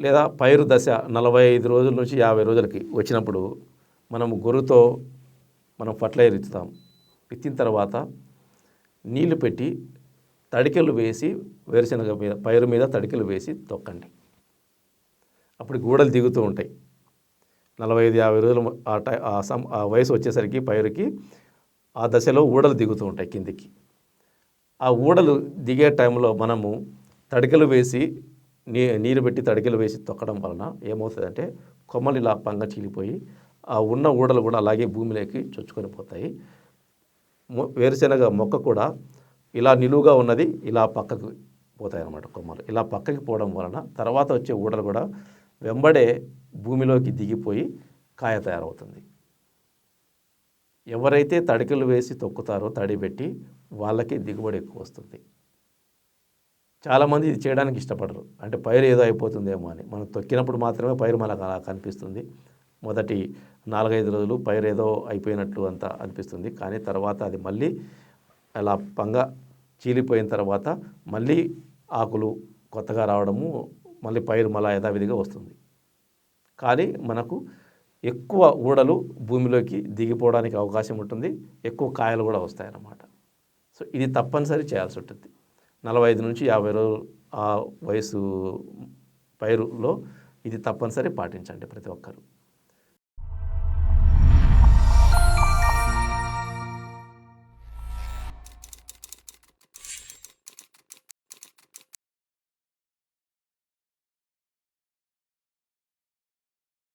లేదా పైరు దశ 45 రోజుల నుంచి 50 రోజులకి వచ్చినప్పుడు మనము గొర్రుతో మనం ఫర్టిలైజర్ ఇస్తాం. ఇచ్చిన తర్వాత నీళ్లు పెట్టి తడికెలు వేసి వేరుశనగ మీద పైరు మీద తడికెలు వేసి తొక్కండి. అప్పుడు గూడలు దిగుతూ ఉంటాయి. 45-50 రోజులు ఆ వయసు వచ్చేసరికి పైరుకి ఆ దశలో ఊడలు దిగుతూ ఉంటాయి కిందికి. ఆ ఊడలు దిగే టైంలో మనము తడికెలు వేసి నీరు పెట్టి తడికెలు వేసి తొక్కడం వలన ఏమవుతుందంటే కొమ్మలు ఇలా పంగ చీలిపోయి ఆ ఉన్న ఊడలు కూడా అలాగే భూమిలోకి చొచ్చుకొని పోతాయి. వేరుశనగ మొక్క కూడా ఇలా నిలువుగా ఉన్నది ఇలా పక్కకు పోతాయి అన్నమాట. కొమ్మలు ఇలా పక్కకి పోవడం వలన తర్వాత వచ్చే ఊడలు కూడా వెంబడే భూమిలోకి దిగిపోయి కాయ తయారవుతుంది. ఎవరైతే తడికెలు వేసి తొక్కుతారో తడి పెట్టి వాళ్ళకి దిగుబడి ఎక్కువ వస్తుంది. చాలామంది ఇది చేయడానికి ఇష్టపడరు. అంటే పైరు ఏదో అయిపోతుందేమో అని. మనం తొక్కినప్పుడు మాత్రమే పైరు మనకు అలా కనిపిస్తుంది. మొదటి 4-5 రోజులు పైరు ఏదో అయిపోయినట్లు అంత అనిపిస్తుంది. కానీ తర్వాత అది మళ్ళీ అలా పంగ చీలిపోయిన తర్వాత మళ్ళీ ఆకులు కొత్తగా రావడము, మళ్ళీ పైరు మళ్ళా యథావిధిగా వస్తుంది. కానీ మనకు ఎక్కువ ఊడలు భూమిలోకి దిగిపోవడానికి అవకాశం ఉంటుంది. ఎక్కువ కాయలు కూడా వస్తాయన్నమాట. సో ఇది తప్పనిసరి చేయాల్సి ఉంటుంది. 45 నుంచి 50 రోజులు ఆ వయసు పైరులో ఇది తప్పనిసరి పాటించండి ప్రతి ఒక్కరు.